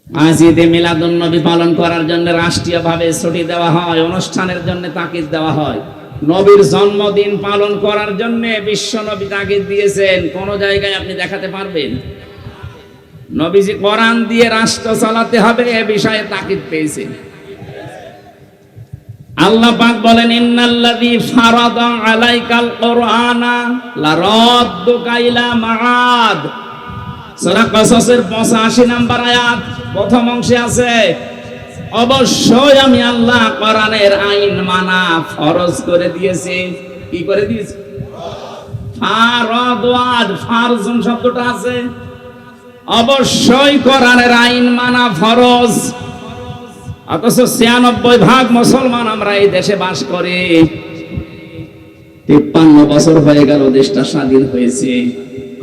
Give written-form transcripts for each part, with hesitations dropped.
আজ ঈদে মিলাদুন নবী পালন করার জন্য রাষ্ট্রীয়ভাবে ছুটি দেওয়া হয়, অনুষ্ঠানের জন্য তাকিদ দেওয়া হয়। নবীর জন্মদিন পালন করার জন্য বিশ্ব নবী তাকিদ দিয়েছেন, কোন জায়গায় আপনি দেখাতে পারবেন? নবীজি কোরআন দিয়ে রাষ্ট্র চালাতে হবে এ বিষয়ে তাকিদ পেয়েছেন। আল্লাহ পাক বলেন, ইন্নাল্লাযী ফারাদা আলাইকাল কুরআনা লারাদ্দুকা ইলা মাআদ। সূরা কসসের 85 নম্বর আয়াত প্রথম অংশে আছে, অবশ্যই আমি আল্লাহ কোরআনের আইন মানা ফরজ করে দিয়েছি। কি করে দিয়েছি? ফারাদ, ফারজুন শব্দটা আছে। অবশ্যই কোরআনের আইন মানা ফরজ। অথচ 96% মুসলমান আমরা এই দেশে বাস করি। 53 বছর হয়ে গেল দেশটা স্বাধীন হয়েছে,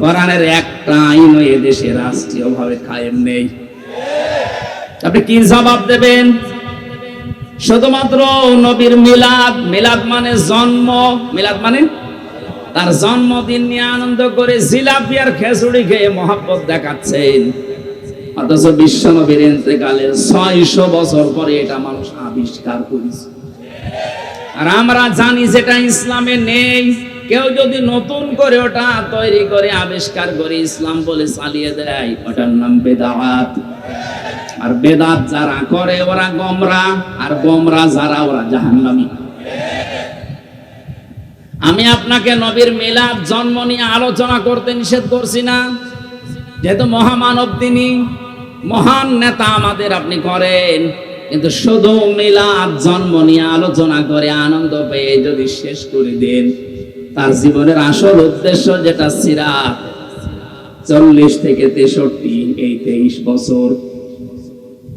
কোরআনের একটা আইনও এই দেশে রাষ্ট্রীয়ভাবে কায়েম নেই। আপনি কি জবাব দেবেন? শুধুমাত্র নবীর মিলাদ, মিলাদ মানে জন্ম, মিলাদ মানে তার জন্মদিন নিয়ে আনন্দ করে জিলাপি আর খেজুরি খেয়ে মহব্বত দেখাচ্ছেন। অথচ বিশ্ব নবীর ইন্তেকালের 600 বছর পরে এটা মানুষ আবিষ্কার করেছে। আর আমরা জানি যেটা ইসলামে নেই, কেউ যদি নতুন করে ওটা তৈরি করে আবিষ্কার করে ইসলাম বলে চালিয়ে দেয়, ওটার নাম বেদাত। আর বেদাত যারা করে ওরা গোমরা, আর গোমরা যারা ওরা জাহান্নামী। আমি আপনাকে নবীর মিলাদ, জন্ম নিয়ে আলোচনা করতে নিষেধ করছি না, যেহেতু মহামানব তিনি, মহান নেতা আমাদের, আপনি করেন। কিন্তু শুধু মিলাদ, জন্ম নিয়ে আলোচনা করে আনন্দ পেয়ে যদি শেষ করে দেন, তার জীবনের আসল উদ্দেশ্য যেটা সিরাত, 40 থেকে 63, এই 23 বছর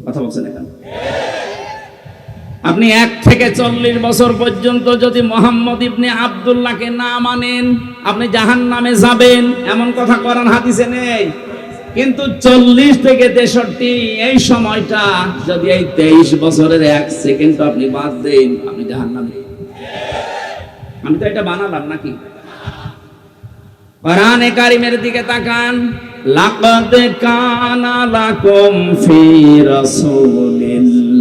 কথা বলছেন এখন। আপনি 1 থেকে 40 বছর পর্যন্ত যদি মোহাম্মদ ইবনে আব্দুল্লাহকে না মানেন, আপনি জাহান্নামে যাবেন, এমন কথা কোরআন হাদিসে নেই। কিন্তু 40 থেকে 63 এই সময়টা যদি এই 23 বছরের 1 সেকেন্ড আপনি বাদ দেন, আপনি জাহান্নামে। আমি তো এটা বানালাম নাকি? কোরআনে কারীমের দিকে তাকান, লাকাদ কানা লাকুম ফি রাসূলিল্লাহি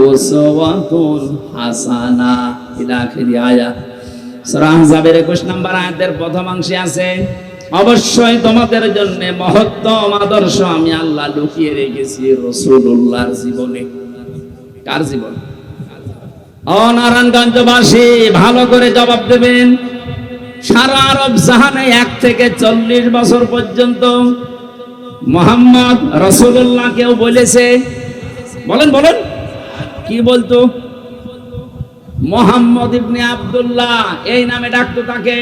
উসওয়াতুন হাসানা ইলা আখির আয়াত। সূরা আহজাবের 21 নম্বর আয়াতের প্রথম অংশে আছে, অবশ্যই তোমাদের জন্য মহত্তম আদর্শ আমি আল্লাহ লুকিয়ে রেখেছি রাসূলুল্লাহর জীবনে। কার জীবনে? ও নারায়ণগঞ্জবাসী, ভালো করে জবাব দেবেন। সারা আরব জাহানে 1 থেকে 40 বছর পর্যন্ত মুহাম্মদ রাসূলুল্লাহ কেউ বলেছে? বলেন বলেন, কি বলতো? মুহাম্মদ ইবনে আব্দুল্লাহ এই নামে ডাকতো তাকে।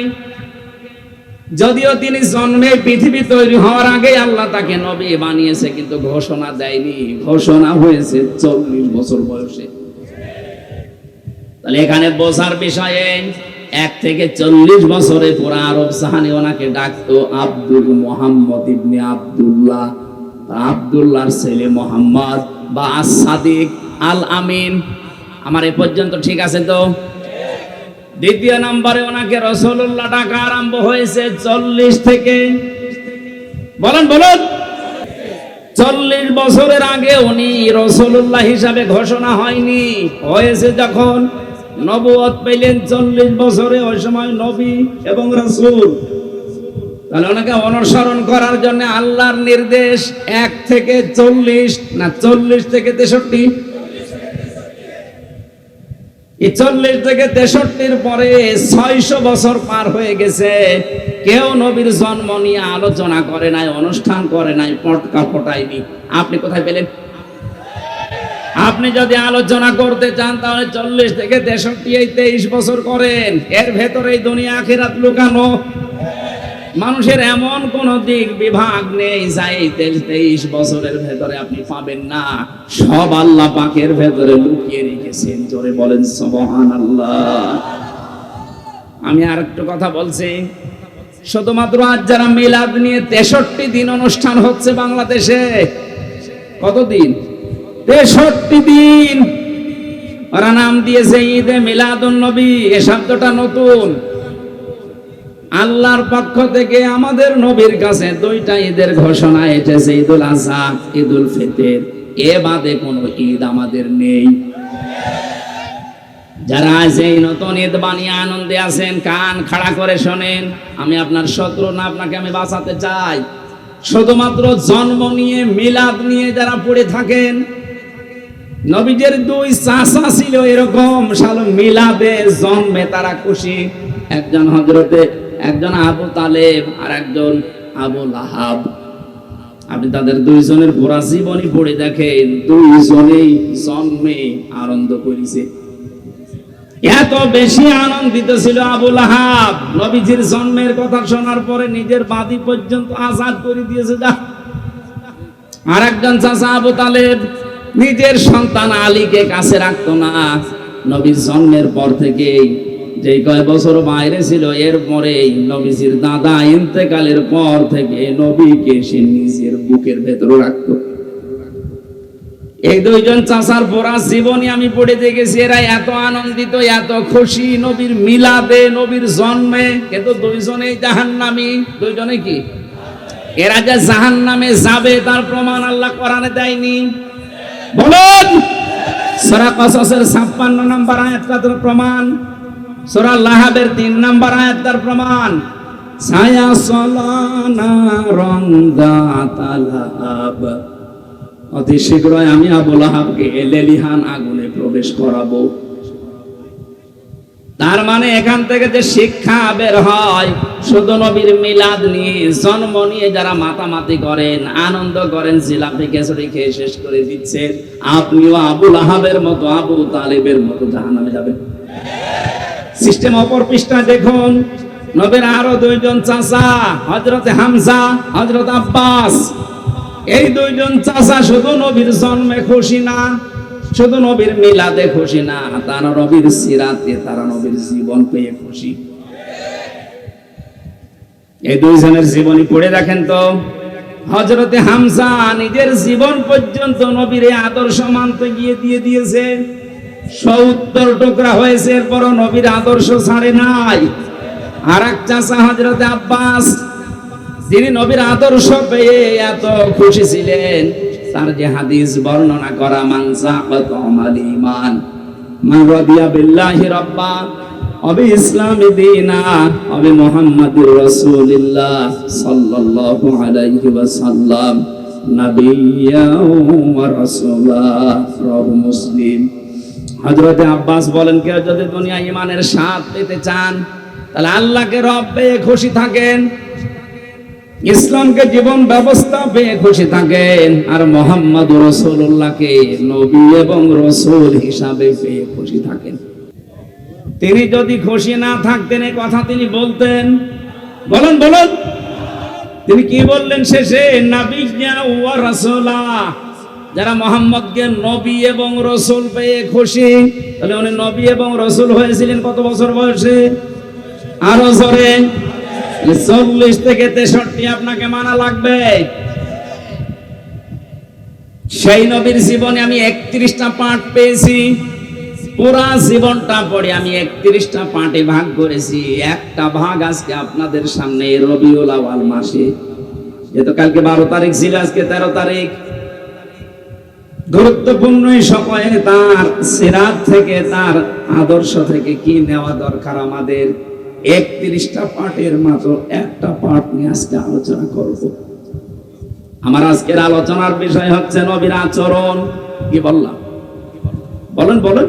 যদিও তিনি জন্মে পৃথিবী তৈরি হওয়ার আগে আল্লাহ তাকে নবী বানিয়েছে, কিন্তু ঘোষণা দেয়নি, ঘোষণা হয়েছে 40 বছর বয়সে। তাহলে এখানে বোঝার বিষয়ে 1 থেকে 40 বছরে পুরা আরব জাহানে ওনাকে ডাকতো আব্দুল মুহাম্মদ ইবনে আব্দুল্লাহ, আব্দুল্লাহর ছেলে মুহাম্মদ বা আস-সাদিক আল আমিন। আমার এ পর্যন্ত ঠিক আছে তো? দ্বিতীয় নম্বরে ওনাকে রাসূলুল্লাহ ডাকা আরম্ভ হয়েছে 40 থেকে, বলেন বলেন, 40 বছরের আগে উনি রাসূলুল্লাহ হিসাবে ঘোষণা হয়নি। হয়েছে যখন নবুয়ত পেলেন 40 বছরে, ওই সময় নবী এবং রাসূল। তাহলে ওনাকে অনুসরণ করার জন্য আল্লাহর নির্দেশ 1 থেকে 40 না 40 থেকে 63। এই 40 থেকে 63-র পরে 600 বছর পার হয়ে গেছে, কেউ নবীর জন্ম নিয়ে আলোচনা করে নাই, অনুষ্ঠান করে নাই, পটকা ফোটায়নি। আপনি কোথায় পেলেন? আপনি যদি আলোচনা করতে চান তাহলে 40 থেকে 63 এই 23 বছর করেন। এর ভেতরে দুনিয়া আখিরাত লুকানো। মানুষের এমন কোন দিক বিভাগ নেই যা এই 23 বছরের ভেতরে আপনি পাবেন না। সব আল্লাহ পাকের ভেতরে লুকিয়ে রেখেছেন। জোরে বলেন সুবহানাল্লাহ। আমি আর একটু কথা বলছি, শুধুমাত্র আজ যারা মিলাদ নিয়ে 63 দিন অনুষ্ঠান হচ্ছে বাংলাদেশে। কতদিন? 63 দিন। ওরা নাম দিয়েছে ঈদে মিলাদুন নবী। এ শব্দটা নতুন। আল্লাহর পক্ষ থেকে আমাদের নবীর কাছে দুইটা ঈদের ঘোষণা এসেছে, ঈদুল আযহা, ঈদুল ফিতর। এ বাদে কোনো ঈদ আমাদের নেই। যারা আজ এই নতুন ঈদ বানিয়ে আনন্দে আছেন, কান খাড়া করে শোনেন। আমি আপনার শত্রু না, আপনাকে আমি বাঁচাতে চাই। শুধুমাত্র জন্ম নিয়ে, মিলাদ নিয়ে যারা পড়ে থাকেন, নবীজের দুই চাচা ছিল এরকম, শালো মিলাদে জন্মে তারা খুশি। একজন আবু তালেব আর একজন আবু লাহাব। আপনি তাদের দুইজনের পুরা জীবনী পড়ে দেখেন, দুইজনেই জন্মে আনন্দ করেছে। এত বেশি আনন্দিত ছিল আবু লাহাব, নবীজির জন্মের কথা শোনার পরে নিজের বাদী পর্যন্ত আজাদ করে দিয়েছে। যা আর একজন চাচা আবু তালেব নিজের সন্তান আলীকে কাছে রাখতো না। নবীর জন্মের পর থেকে যে কয় বছর বাইরে ছিল, এরপরেই নবীজির দাদা ইন্তেকালের পর থেকে নবীকে সে নিজের বুকের ভেতরে রাখতো। এই দুইজন চাচার পড়া জীবনী আমি পড়ে দেখেছি। এরা এত আনন্দিত, এত খুশি নবীর মিলাদে, নবীর জন্মে, কিন্তু দুইজনেই জাহান্নামী। দুইজনে কি? এরা যে জাহান্নামে যাবে তার প্রমাণ আল্লাহ কোরআনে দেয়নি? বলুন। সূরা কসসের 56 নম্বর আয়াত তার প্রমাণ, সূরা লাহাবের 3 নম্বর আয়াত তার প্রমাণ। ছায়া সলানা রংদাতালাব, অতি শীঘ্রই আমি আবু লাহাবকে লেলিহান আগুনে প্রবেশ করাবো। তার মানে এখান থেকে যে শিক্ষা বের হয়, শুধু নবীর মিলাদ নিয়ে, জন্ম নিয়ে যারা মাতামাতি করেন, আনন্দ করেন, জিলাপি খিচুড়ি খেয়ে শেষ করে দিচ্ছেন, আপনিও আবু লাহাবের মতো, আবু তালেবের মতো জাহান্নামে যাবেন। সিস্টেম অপর পৃষ্ঠায় দেখুন, নবীর আরো দুইজন চাচা, হযরত হামজা, হযরত আব্বাস। এই দুইজন চাচা শুধু নবীর জন্মে খুশি না, শুধু নবীর মিলাদে খুশি না, তারা নবীর সিরাতে, তারা নবীর জীবন পেয়ে খুশি। এই দুইজনের জীবনী পড়ে দেখেন তো। হযরতে হামজা নিজের জীবন পর্যন্ত নবীর আদর্শ মানতে গিয়ে দিয়ে দিয়েছে, 70 টুকরা হয়েছে, এরপরও নবীর আদর্শ ছাড়ে নাই। আর এক চাচা হযরতে আব্বাস, যিনি নবীর আদর্শ পেয়ে এত খুশি ছিলেন, তার যে হাদিস বর্ণনা করা, মান যাকাত আমাল ঈমান মান রাদিয়া বিল্লাহি রাব্বা ওয়া বি ইসলামি দীনা ওয়া বি মুহাম্মাদির রাসূলিল্লাহ সাল্লাল্লাহু আলাইহি ওয়াসাল্লাম নাবিয়্যা ওয়া রাসূলা, রাওয়াহু মুসলিম। হযরতে আব্বাস বলেন, কেউ যদি দুনিয়া ঈমানের স্বাদ পেতে চান, তাহলে আল্লাহকে রব পেয়ে খুশি থাকেন, ইসলামকে জীবন ব্যবস্থা পেয়ে খুশি থাকেন, আর মুহাম্মদ রাসূলুল্লাহকে নবী এবং রাসূল হিসাবে পেয়ে খুশি থাকেন। তিনি যদি খুশি না থাকতেন, এই কথা তিনি বলতেন? বলুন বলুন। তিনি কি বললেন শেষে? নাবিয়্যা ওয়া রাসূলা। যারা মুহাম্মদকে নবী এবং রাসূল পেয়ে খুশি, তাহলে উনি নবী এবং রাসূল হয়েছিলেন কত বছর বয়সে? আরো জোরে। 40 থেকে 63 আপনাকে মানা লাগবে। সেই নবীর জীবনে আমি 31টা পাঠ পেয়েছি। পুরা জীবনটা পড়ে আমি 31টা পাঠে ভাগ করেছি। একটা ভাগ আজকে আপনাদের সামনে রবিউল আউয়াল মাসে, যেহেতু কালকে 12 তারিখ ছিল, আজকে 13 তারিখ। গুরুত্বপূর্ণ এই সময়ে তার সিরাত থেকে, তার আদর্শ থেকে কি নেওয়া দরকার আমাদের, 31টা পাঠের মাত্র একটা পাঠ নিয়ে আজকে আলোচনা করব। আমার আজকের আলোচনার বিষয় হচ্ছে নবীর আচরণ। কি বললাম? বলেন বলেন।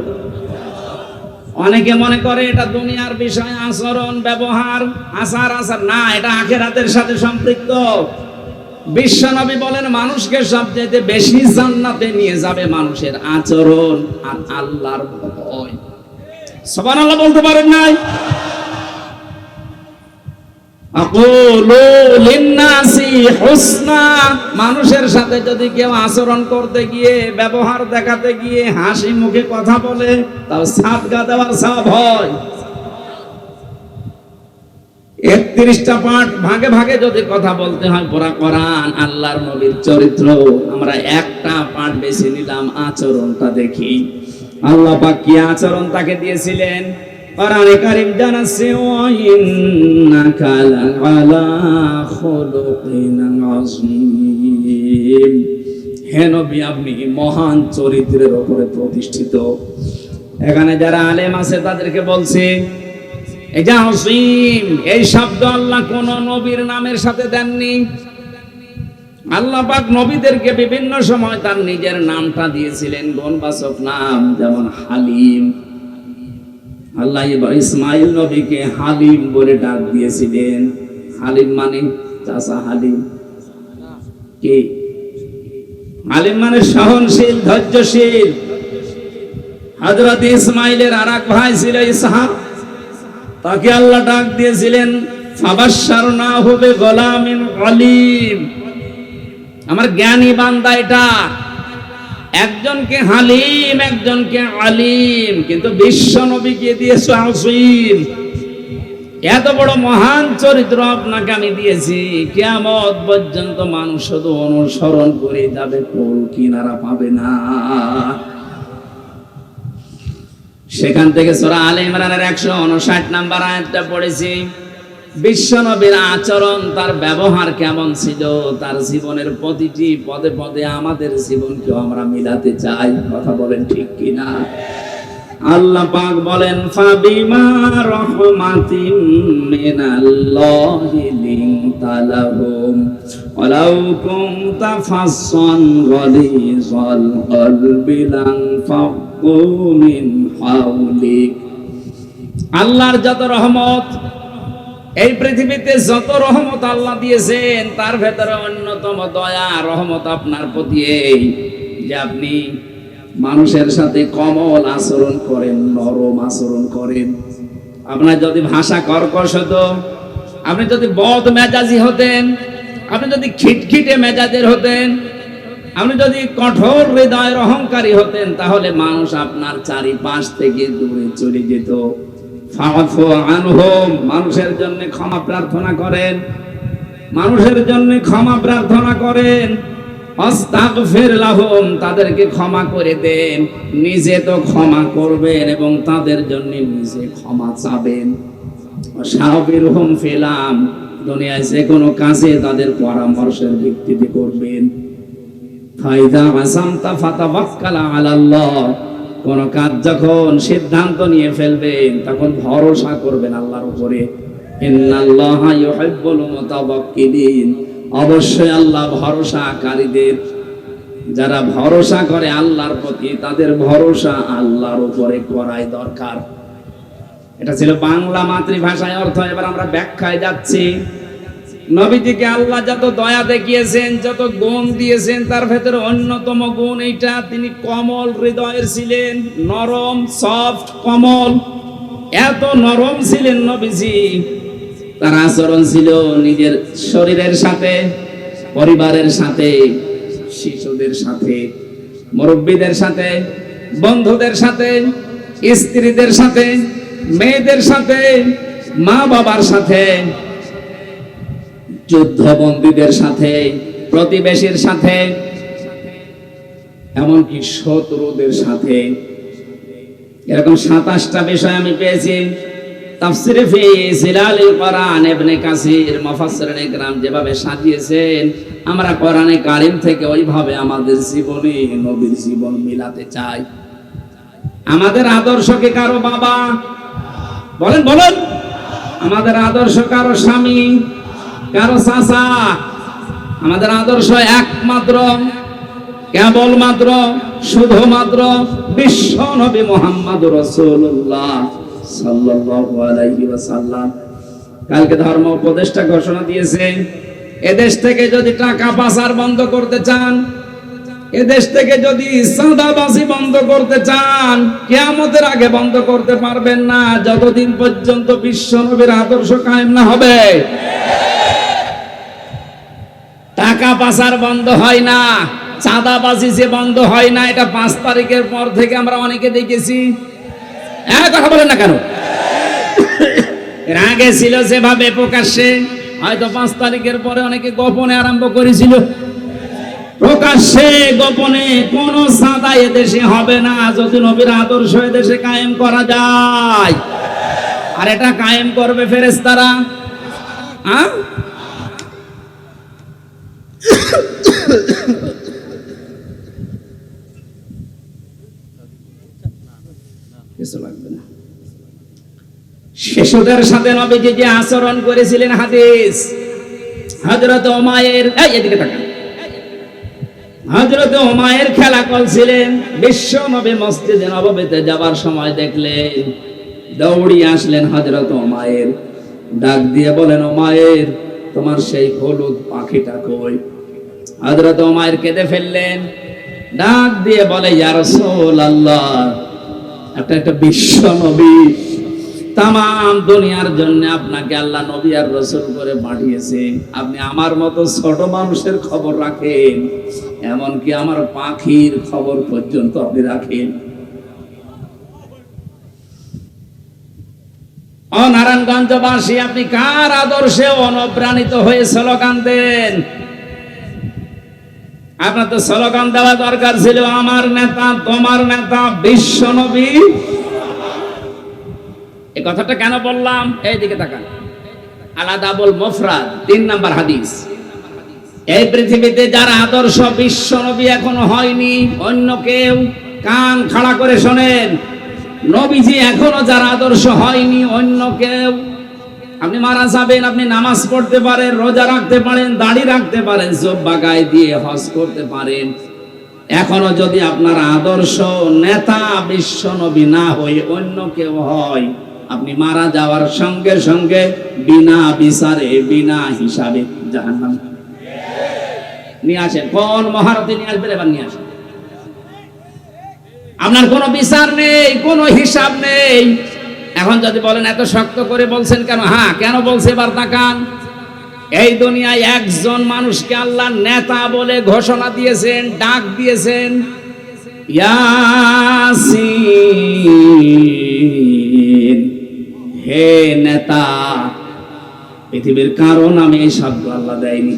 অনেকে মনে করে এটা দুনিয়ার বিষয়, আচরণ, ব্যবহার, আচার আচার না, এটা আখিরাতের সাথে সম্পৃক্ত। বিশ্বনবী বলেন, মানুষকে সবচেয়ে বেশি জান্নাতে নিয়ে যাবে মানুষের আচরণ আর আল্লাহর ভয়। সুবহানাল্লাহ বলতে পারেন নাই? মানুষের সাথে যদি কেউ আচরণ করতে গিয়ে, ব্যবহার দেখাতে গিয়ে হাসি মুখে কথা বলে, তাও সাদকা দেওয়ার সওয়াব হয়। 31টা পাঠ ভাগে ভাগে যদি কথা বলতে হয়, পুরা কোরআন, আল্লাহর নবীর চরিত্র, আমরা একটা পাঠ বেছে নিলাম, আচরণটা দেখি। আল্লাহ পাক কি আচরণ তাকে দিয়েছিলেন? কোরআনে কারীম জানাচ্ছে ওয়া ইন্নাকা লাআলা খুলুকিন আযীম। হে নবী, আপনি মহান চরিত্রের উপরে প্রতিষ্ঠিত। এখানে যারা আলেম আছে তাদেরকে বলছে এই যে আযীম, এই শব্দ আল্লাহ কোন নবীর নামের সাথে দেননি। আল্লাহ পাক নবীদেরকে বিভিন্ন সময় তার নিজের নামটা দিয়েছিলেন, গুণবাচক নাম, যেমন হালিম। আল্লাহ ইসমাইল নবীকে হালিম বলে ডাক দিয়েছিলেন। হালিম মানে চাচা হালিম, কি হালিম মানে সহনশীল, ধৈর্যশীল। হযরত ইসমাইলের আরেক ভাই ছিল ইসহাক, তাকে আল্লাহ ডাক দিয়েছিলেন ফাবাশশারনাহু বিগুলামিন আলীম। আমার জ্ঞানী বান্দা এটা, একজনকে হালিম একজনকে আলিম, কিন্তু বিশ্ব নবীকে দিয়েছে আযীম। এত বড় মহান চরিত্র আপনাকে আমি দিয়েছি, কিয়ামত পর্যন্ত মানুষ শুধু অনুসরণ করে যাবে, কোল কিনারা পাবে না। সেখান থেকে সূরা আলে ইমরানের 159 নম্বর আয়াতটা পড়েছি। বিশ্ব নবীর আচরণ, তার ব্যবহার কেমন ছিল, তার জীবনের প্রতিটি পদে পদে আমাদের জীবনকেও আমরা মিলাতে চাই। কথা বলেন ঠিক কিনা? আল্লাহ পাক বলেন ফাবিমা রাহমাতিম মিনাল্লাহি লিনতা লাহুম ওয়ালাউ কুনতা ফাসসান গালিযাল কলবি লানফাদু মিন হাওলিক। আল্লাহর যত রহমত, এই পৃথিবীতে যত রহমত আল্লাহ দিয়েছেন, তার ভেতরে অন্যতম দয়া রহমত আপনার প্রতি এই যে আপনি মানুষের সাথে কোমল আচরণ করেন, নরম আচরণ করেন। আপনার যদি ভাষা কর্কশ হতো, আপনি যদি বদ মেজাজি হতেন, আপনি যদি খিটখিটে মেজাজের হতেন, আপনি যদি কঠোর হৃদয়ের অহংকারী হতেন, তাহলে মানুষ আপনার চারিপাশ থেকে দূরে চলে যেত। ফাআফু আনহুম, মানুষের জন্য ক্ষমা প্রার্থনা করেন, মানুষের জন্য ক্ষমা প্রার্থনা করেন। আস্তাগফির লাহুম, তাদেরকে ক্ষমা করে দেন। নিজে তো ক্ষমা করবেন এবং তাদের জন্য নিজে ক্ষমা চাবেন। শাবিরহুম ফিল আমর, দুনিয়ায় যে কোনো কাজে তাদের পরামর্শের ভিত্তিতে করবেন। ফাইদা আযামতা ফাতাওয়াক্কাল আলাল্লাহ, কোন কাজ যখন সিদ্ধান্ত নিয়ে ফেলবেন তখন ভরসা করবেন আল্লাহর উপরে। ইন্নাল্লাহা ইউহিব্বুল মুতাওয়াক্কিলিন, অবশ্যই আল্লাহ ভরসাকারীদের, যারা ভরসা করে আল্লাহর প্রতি, তাদের ভরসা আল্লাহর উপরে করাই দরকার। এটা ছিল বাংলা মাতৃভাষায় অর্থ। এবার আমরা ব্যাখ্যায় যাচ্ছি। নবীজিকে আল্লাহ যত দয়া দেখিয়েছেন, যত গুণ দিয়েছেন, তার ভেতরে অন্যতম গুণ এইটা, তিনি কোমল হৃদয়ের ছিলেন, নরম, সফট, কোমল। এত নরম ছিলেন নবীজি, তার আচরণ ছিল নিজের শরীরের সাথে, পরিবারের সাথে, শিশুদের সাথে, মুরব্বীদের সাথে, বন্ধুদের সাথে, স্ত্রীদের সাথে, মেয়েদের সাথে, মা বাবার সাথে, যুদ্ধবন্দীদের সাথে, প্রতিবেশীর সাথে, এমনকি শত্রুদের সাথে। এরকম 27টা বিষয় আমি পেয়েছি। তাফসীরে ফি জিলালিল কোরআন ইবনে কাসির, মুফাসসিরিন ইকরাম যেভাবে সাজিয়েছেন, আমরা কোরআনে কারীম থেকে ওইভাবে আমাদের জীবনে নবীর জীবন মিলাতে চাই। আমাদের আদর্শকে কারো বাবা বলেন, বলেন। আমাদের আদর্শ কারো স্বামী, কারো চাচা। আমাদের আদর্শ একমাত্র, কেবলমাত্র, শুধুমাত্র বিশ্ব নবী মুহাম্মদুর রাসূলুল্লাহ সাল্লাল্লাহু আলাইহি ওয়াসাল্লাম। কালকে ধর্ম উপদেষ্টা ঘোষণা দিয়েছে, এদেশ থেকে যদি টাকা পাচার বন্ধ করতে চান, এদেশ থেকে যদি চাঁদাবাজি বন্ধ করতে চান, কিয়ামতের আগে বন্ধ করতে পারবেন না, যতদিন পর্যন্ত বিশ্ব নবীর আদর্শ কায়েম না হবে। টাকা পাচার বন্ধ হয় না, চাঁদাবাজি যে বন্ধ হয় না, এটা 5 তারিখের পর থেকে আমরা অনেকে দেখেছি। কথা বলেন না কেন? এর আগে ছিল যেভাবে প্রকাশ্যে, হয়তো 5 তারিখের পরে অনেকে গোপনে আরম্ভ করেছিল। প্রকাশ্যে গোপনে কোন চাঁদা এদেশে হবে না, যদি নবীর আদর্শ এদেশে কায়েম করা যায়। আর এটা কায়েম করবে ফেরেশতারা। কিছু লাগবে না। শিশুদের সাথে নবীজি যে আচরণ করেছিলেন, হাদিস হযরত উমায়ের, এদিকে তাকান, হযরত উমায়ের খেলা করছিলেন। বিশ্ব নবী মসজিদে নববীতে যাবার সময় দেখলেন, দৌড়িয়ে আসলেন হযরত উমায়ের, ডাক দিয়ে বলেন, উমায়ের তোমার সেই হলুদ পাখিটা কই? হযরত উমায়ের কেঁদে ফেললেন, ডাক দিয়ে বলে, ইয়া রাসূলুল্লাহ, একটা বিশ্ব নবী, তামাম দুনিয়ার জন্য আপনাকে আল্লাহ নবী আর রাসূল করে পাঠিয়েছে, আপনি আমার মতো ছোট মানুষের খবর রাখেন, এমনকি আমার পাখির খবর পর্যন্ত আপনি রাখেন। ও নারায়ণগঞ্জবাসী, আপনি কার আদর্শে অনুপ্রাণিত হয়ে স্লোগান দেন? আপনার তো স্লোগান দেওয়া দরকার ছিল, আমার নেতা, তোমার নেতা বিশ্ব নবী। এই কথাটা কেন বললাম? এইদিকে তাকান, আলাদাবুল মুফরাদ 3 নাম্বার হাদিস। এই পৃথিবীতে যার আদর্শ বিশ্ব নবী এখনো হয়নি, অন্য কেউ, কান খাড়া করে শোনেন, নবীজি এখনো যার আদর্শ হয়নি, অন্য কেউ। আপনি মারা যাবেন, আপনি নামাজ পড়তে পারেন, রোজা রাখতে পারেন, দাড়ি রাখতে পারেন, জুব্বা গায়ে দিয়ে হজ করতে পারেন, এখনো যদি আপনার আদর্শ নেতা বিশ্ব নবী না হয়ে অন্য কেউ হয়, আপনি মারা যাওয়ার সঙ্গে সঙ্গে বিনা বিচারে, বিনা হিসাবে জাহান্নাম নিয়ে আসেন। কোন মহারথী নিয়ে আসবেন? এবার নিয়ে আসেন। আপনার কোনো বিচার নেই, কোনো হিসাব নেই। এখন যদি বলেন এত শক্ত করে বলছেন কেন? হ্যাঁ, কেন বলছে এবার তাকান। এই দুনিয়ায় একজন মানুষকে আল্লাহ নেতা বলে ঘোষণা দিয়েছেন, ডাক দিয়েছেন, ইয়াসিন, হে নেতা। পৃথিবীর কারো নামে এই শব্দ আল্লাহ দেয়নি।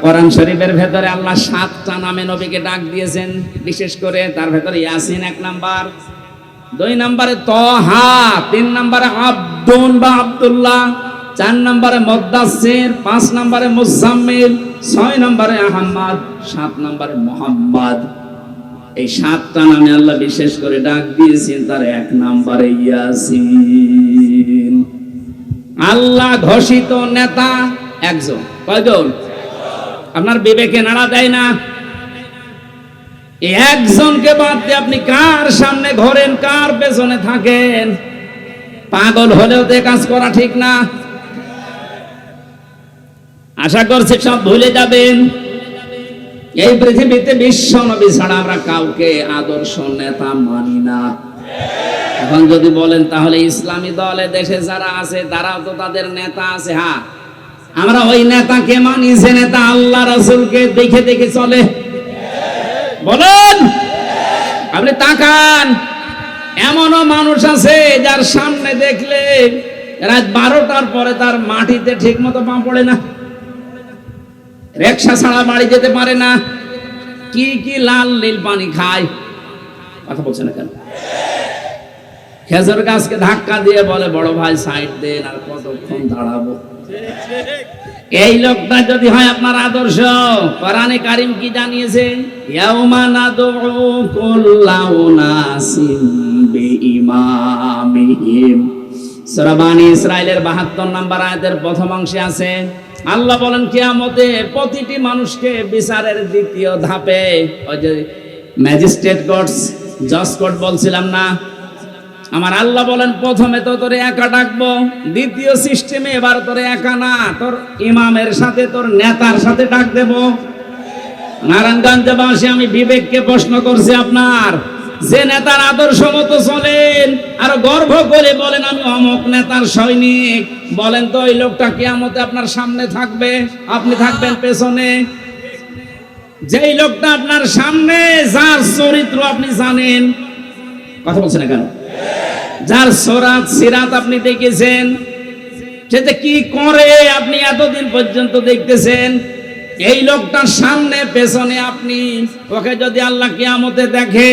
কোরআন শরীফের ভেতরে আল্লাহ 7টা নামে নবীকে ডাক দিয়েছেন, বিশেষ করে তার ভেতরে ইয়াসিন 1 নাম্বার, 2 নম্বরে তহা, 3 নম্বরে আব্দুন বা আব্দুল্লাহ, 4 নম্বরে মুদ্দাসসির, 5 নম্বরে মুজাম্মিল, 6 নম্বরে আহমদ, 7 নম্বরে মুহাম্মদ। এই 7টা নামে আল্লাহ বিশেষ করে ডাক দিয়েছেন, তার 1 নম্বরে ইয়াসিন। আল্লাহ ঘোষিত নেতা একজন। কয়জন? আপনার বিবেকে নাড়া দেয় না? এই একজনকে বাদ দিয়ে আপনি কার সামনে ঘোরেন, কার পেছনে থাকেন? পাগল হলেও তো কাজ করা ঠিক না। আশা করছি সব ভুলে যাবেন। এই পৃথিবীতে বিশ্ব নবী ছাড়া আমরা কাউকে আদর্শ নেতা মানি না। এখন যদি বলেন তাহলে ইসলামী দলে দেশে যারা আছে তারাও তো তাদের নেতা আছে। হ্যাঁ, আমরা ওই নেতাকে মানি যে নেতা আল্লাহ রাসূলকে দেখে দেখে চলে। বলেন, আপনি তাকান, এমনও মানুষ আছে যার সামনে দেখলে রাত 12টার পরে তার মাটিতে ঠিক মতো পা পড়ে না, রিকশা ছাড়া বাড়ি যেতে পারে না, কি কি লাল নীল পানি খায়। কথা বলছে না কেন? খেজুর গাছকে ধাক্কা দিয়ে বলে, বড় ভাই সাইড দেন, আর কতক্ষণ দাঁড়াবো। এই লোকটা যদি হয় আপনার আদর্শ, কোরআনে কারীম কি জানিয়েছে? ইয়াউমা নাদউ কুল্লা উনাসিম বিইমামিহিম। সূরা বানী ইসরাঈলের 72 নম্বর আয়াতের প্রথম অংশে আছে, আল্লাহ বলেন কিয়ামতে প্রতিটি মানুষকে বিচারের দ্বিতীয় ধাপে, ওই যে ম্যাজিস্ট্রেট কোর্টস, জজ কোর্ট বলছিলাম না, আমার আল্লাহ বলেন প্রথমে তো তোরে একা ডাকবো, দ্বিতীয় সিস্টেমে এবার তোরে একা না, তোর ইমামের সাথে, তোর নেতার সাথে ডাক দেব। নারায়ণগঞ্জবাসী, আমি বিবেককে প্রশ্ন করছি, আপনার যে নেতার আদর্শ মতো চলেন আর গর্ব করে বলেন আমি অমুক নেতার সৈনিক, বলেন তো ওই লোকটা কিয়ামতে আপনার সামনে থাকবে, আপনি থাকবেন পেছনে? যেই লোকটা আপনার সামনে, যার চরিত্র আপনি জানেন, কথা বলছেন না কেন, যার সরাত সিরাত আপনি দেখেছেন, সে যে কি করে আপনি এতদিন পর্যন্ত দেখতেছেন, এই লোকটার সামনে পেছনে আপনি, ওকে যদি আল্লাহ কিয়ামতে দেখে,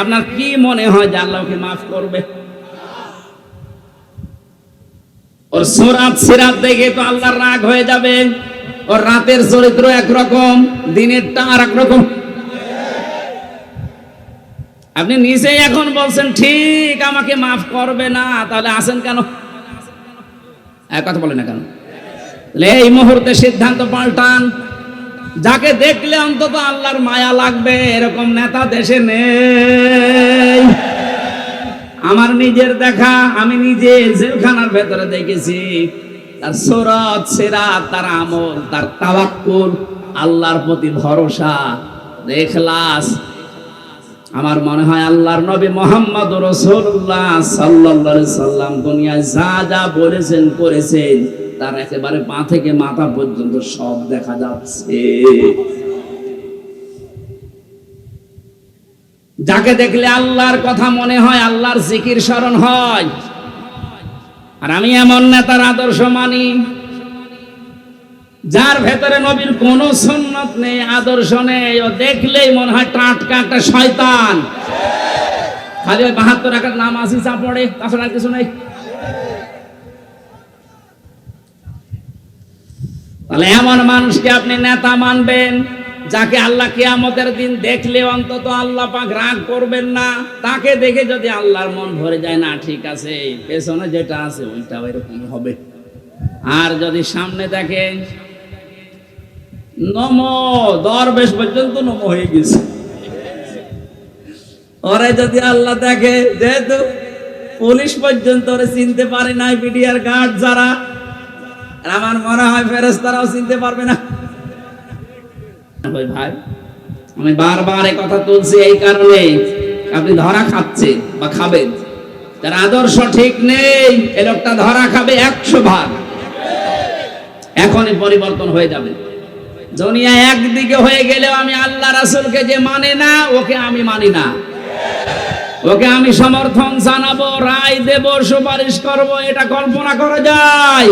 আপনার কি মনে হয় যে আল্লাহ ওকে মাফ করবে? ওর সুরাত সিরাত দেখে তো আল্লাহর রাগ হয়ে যাবে। ওর রাতের চরিত্র একরকম, দিনেরটা আর একরকম। আপনি নিজেই এখন বলছেন ঠিক আমাকে মাফ করবে না, তাহলে আসেন কেন? এক কথা বলে না কেন? এই মুহূর্তে সিদ্ধান্ত পাল্টান। যাকে দেখলে অন্তত আল্লাহর মায়া লাগবে এরকম নেতা দেশে নেই। আমার নিজের দেখা, আমি নিজে জেলখানার ভেতরে দেখেছি। তার সুরাত সিরাত, তার আমল, তার তাওয়াক্কুল, আল্লাহর প্রতি ভরসা, ইখলাস। আমার মনে হয় আল্লাহর নবী মুহাম্মদ রাসূলুল্লাহ সাল্লাল্লাহু আলাইহি সাল্লাম দুনিয়ায় যা যা বলেছেন করেছেন তার একেবারে পা থেকে মাথা পর্যন্ত সব দেখা যাচ্ছে। যাকে দেখলে আল্লাহর কথা মনে হয়, আল্লাহর জিকির স্মরণ হয়। আর আমি এমন নেতার আদর্শ মানি যার ভেতরে নবীর কোন সুন্নত নেই, আদর্শ নেই। ও দেখলেই মনে হয় টাটকা একটা শয়তান। খালি ওই 72 রাকাত নামাজই চা পড়ে, তাছাড়া কিছু নেই। তাহলে এমন মানুষকে আপনি নেতা মানবেন যাকে আল্লাহ কিয়ামতের দিন দেখলে অন্তত আল্লাহ পাক রাগ করবেন না। তাকে দেখে যদি আল্লাহর মন ভরে যায়, না ঠিক আছে পেছনে যেটা আছে ওইটাও এরকম হবে। আর যদি সামনে দেখেন নমো, দরবেশ পর্যন্ত নমো হয়ে গেছে, ওরে যদি আল্লাহ দেখে, যেহেতু পুলিশ পর্যন্ত ওরে চিনতে পারে নাই, বিডিআর গার্ড যারা, আমার মনে হয় ফেরেশতারাও চিনতে পারবে না। ভাই আমি বারবার এই কথা তুলছি এই কারণে, আপনি ধরা খাচ্ছেন বা খাবেন, তার আদর্শ ঠিক নেই, এই লোকটা ধরা খাবে 100 ভাগ। এখনই পরিবর্তন হয়ে যাবে। দুনিয়া একদিকে হয়ে গেলেও আমি আল্লাহ রাসূলকে যে মানে না, ওকে আমি মানি না। ওকে আমি সমর্থন জানাবো, রায় দেব, সুপারিশ করব, এটা কল্পনা করা যায়।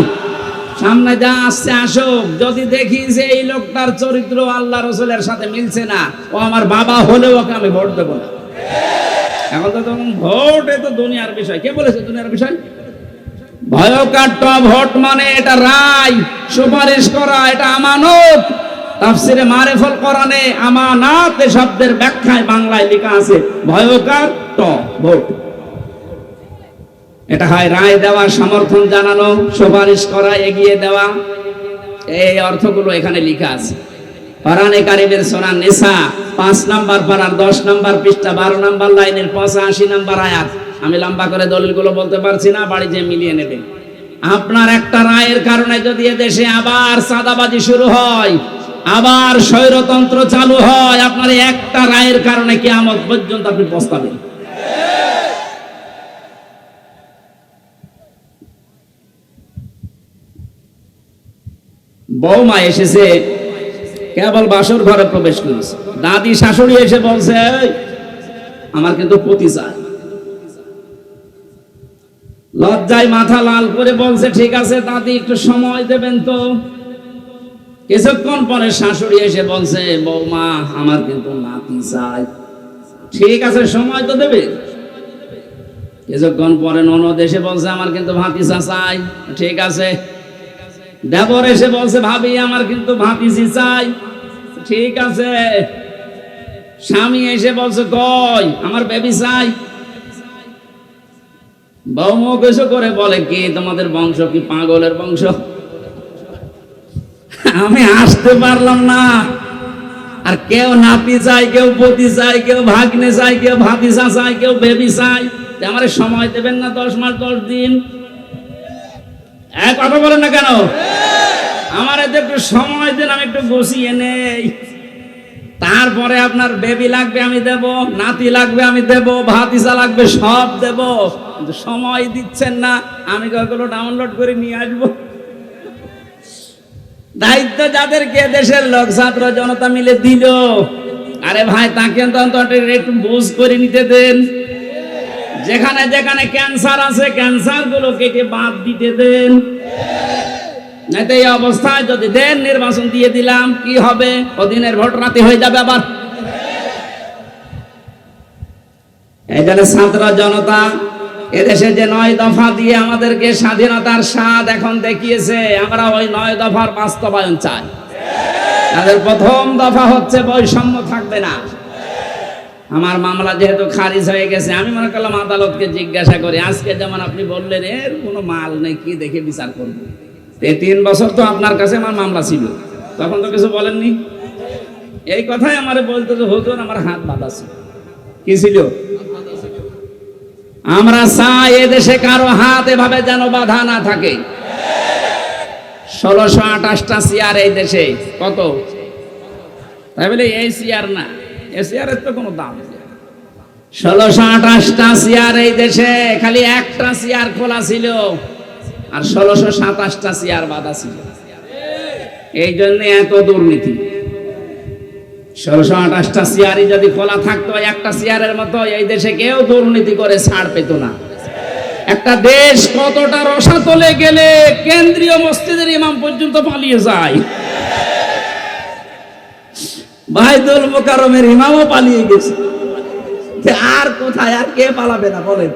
সামনে যা আসছে আসুক, যদি দেখি যে এই লোকটার চরিত্র আল্লাহ রাসূলের সাথে মিলছে না, ও আমার বাবা হলেও ওকে আমি ভোট দেব না। এখন তো তখন ভোট, এ তো দুনিয়ার বিষয়। কে বলেছে দুনিয়ার বিষয়? ভয়ঙ্কর ভোট মানে এটা রায়, সুপারিশ করা, এটা আমানত। তাফসিরে মারিফুল কোরআনে আমানাত শব্দের ব্যাখ্যায় বাংলায় লেখা আছে ভয়ঙ্কর ভোট। এটা হয় রায় দেওয়া, সমর্থন জানানো, সুপারিশ করা, এগিয়ে দেওয়া। এই অর্থগুলো এখানে লেখা আছে। কোরআনে কারীমের সূরা নিসা 5 নম্বর পারার 10 নম্বর পৃষ্ঠা 12 নম্বর লাইনের 85 নম্বর আয়াত। আমি লম্বা করে দলিলগুলো বলতে পারছি না, বাড়ি যেয়ে মিলিয়ে নেবেন। আপনার একটা রায়ের কারণে যদি এদেশে আবার চাঁদাবাজি শুরু হয়, আবার স্বৈরতন্ত্র চালু হয়, আপনার একটা রায়ের কারণে কিয়ামত পর্যন্ত আপনি পস্তাবেন। বৌমা এসেছে, কেবল বাসর ঘরে প্রবেশ করেছে, দাদি শাশুড়ি এসে বলছে আমার কিন্তু পতি চাই। লজ্জায় মাথা লাল করে বলছে ঠিক আছে দাদি একটু সময় দেবেন তো। কিছুক্ষণ পরে শাশুড়ি এসে বলছে বৌমা আমার কিন্তু নাতি চাই। ঠিক আছে সময় তো দেবে। কিছুক্ষণ পরে ননদ এসে বলছে আমার কিন্তু ভাতিজা চাই। ঠিক আছে। দেবর এসে বলছে ভাবি আমার কিন্তু ভাতিজি চাই। ঠিক আছে। স্বামী এসে বলছে কই আমার বেবি চাই। বৌমা কিছু করে বলে কি তোমাদের বংশ কি পাগলের বংশ? আমি আসতে পারলাম না। আর কেউ নাতি চাই, কেউ পতি চাই, কেউ ভাগ্নে চাই, কেউ ভাতিজা চাই, কেউ বেবি চাই। আমার সময় দেবেন না 10 মাস 10 দিন? কথা বলেন না কেন? আমার একটু সময় দেন, আমি একটু বসিয়ে নেই। তারপরে আপনার বেবি লাগবে আমি দেব, নাতি লাগবে আমি দেব, ভাতিজা লাগবে সব দেব। কিন্তু সময় দিচ্ছেন না। আমি ওগুলো ডাউনলোড করে নিয়ে আসবো। দায়িত্ব যাদেরকে দেশের লোক ছাত্র জনতা মিলে দিল, আরে ভাই তাকে অন্তত একটু বুঝ করে নিতে দেন। যেখানে যেখানে ক্যান্সার আছে ক্যান্সার গুলো কেটে বাদ দিতে দেন। এই অবস্থায় যদি দেন নির্বাচন দিয়ে দিলাম কি হবে? ওদিনের ভোট রাতে হয়ে যাবে আবার। এই জন্য ছাত্র জনতা এদেশে যে 9 দফা দিয়ে আমাদেরকে স্বাধীনতার স্বাদ এখন দেখিয়েছে, আমরা ওই 9 দফার বাস্তবায়ন চাই। তাদের প্রথম দফা হচ্ছে বৈষম্য থাকবে না। আমার মামলা যেহেতু খারিজ হয়ে গেছে, আমি মনে করলাম আদালতকে জিজ্ঞাসা করি, আজকে যেমন আপনি বললেন এর কোনো মাল নেই, কি দেখে বিচার করবো? এই 3 বছর তো আপনার কাছে আমার মামলা ছিল, তখন তো কিছু বলেননি। এই কথাই আমারে বলতে যে হুজুর আমার হাত বাঁধা ছিল। কি ছিল? আমরা চাই এদেশে কারো হাত এভাবে যেন বাঁধা না থাকে। 1628টা চেয়ার এই দেশে, কত? তাই বলে এই চেয়ার না, এই চেয়ারের তো কোনো দাম নেই। 1628টা চেয়ার এই দেশে, খালি একটা চেয়ার খোলা ছিল আর 1627টা চেয়ার বাঁধা ছিল। এই জন্য এত দুর্নীতি। 1628টা চেয়ারই যদি খোলা থাকতো একটা চেয়ারের মতো, এই দেশে কেউ দুর্নীতি করে ছাড় পেত না। একটা দেশ কতটা রসাতলে গেলে কেন্দ্রীয় মসজিদের ইমাম পর্যন্ত পালিয়ে যায়। বাইতুল মুকাররমের ইমামও পালিয়ে গেছে। আর কোথায়, আর কে পালাবে না বলেন?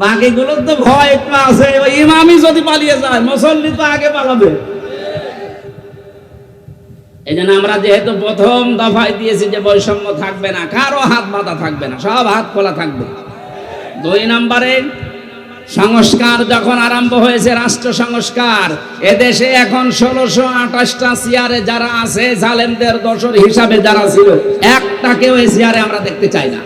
বাকিগুলোর তো ভয় একটু আছে, ওই ইমামই যদি পালিয়ে যায় মুসল্লি তো আগে পালাবে। এই জন্য আমরা যেহেতু প্রথম দফায় দিয়েছি যে বৈষম্য থাকবে না, কারো হাত বাঁধা থাকবে না, সব হাত খোলা থাকবে। 2 নম্বরে সংস্কার যখন আরম্ভ হয়েছে, রাষ্ট্র সংস্কার, এদেশে এখন 1628টা চেয়ারে যারা আছে, জালেমদের দোসর হিসাবে যারা ছিল, একটাকেও এই চেয়ারে আমরা দেখতে চাই না।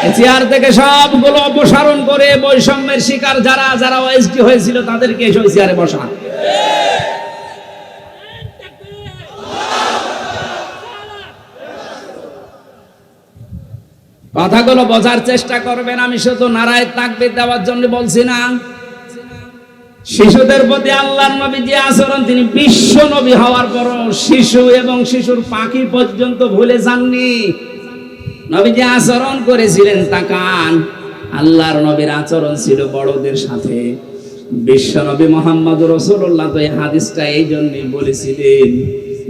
এই চেয়ার থেকে সবগুলো অপসারণ করে বৈষম্যের শিকার যারা যারা ওএসডি হয়েছিল তাদেরকে এই চেয়ারে বসা। কথাগুলো বোঝার চেষ্টা করবেন। আমি শুধু নারায়ে তাকবীর দেওয়ার জন্য বলছি না। শিশুদের প্রতি আল্লাহর নবী যে আচরণ, তিনি বিশ্ব নবী হওয়ার পরও শিশু এবং শিশুর পাখি পর্যন্ত ভুলে যাননি। নবী যে আচরণ করেছিলেন তাকান, আল্লাহর নবীর আচরণ ছিল বড়দের সাথে। বিশ্ব নবী মুহাম্মদ রাসূলুল্লাহ তো এই হাদিসটা এই জন্যই বলেছিলেন,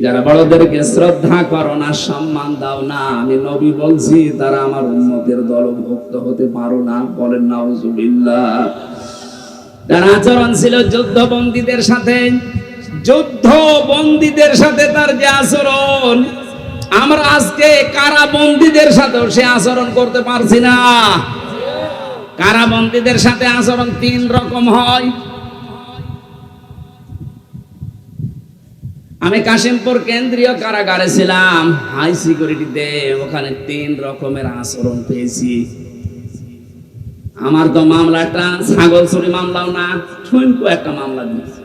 যারা বড়দেরকে শ্রদ্ধা করো না, সম্মান দাও না, আমি নবী বলছি তারা আমার উম্মতের দলভুক্ত হতে পারো না। বলেন নাউজুবিল্লাহ। তার আচরণ ছিল যুদ্ধবন্দীদের সাথে, যুদ্ধবন্দীদের সাথে তার যে আচরণ, আমরা আজকে কারাবন্দীদের সাথেও সে আচরণ করতে পারছি না। কারাবন্দীদের সাথে আচরণ 3 রকম হয়। আমি কাশিমপুর কেন্দ্রীয় কারাগারে ছিলাম, হাই সিকিউরিটিতে, ওখানে 3 রকমের আচরণ পেয়েছি। আমার তো মামলাটা ছাগল চুরি মামলাও না, ঠুনকো একটা মামলা দিয়েছি।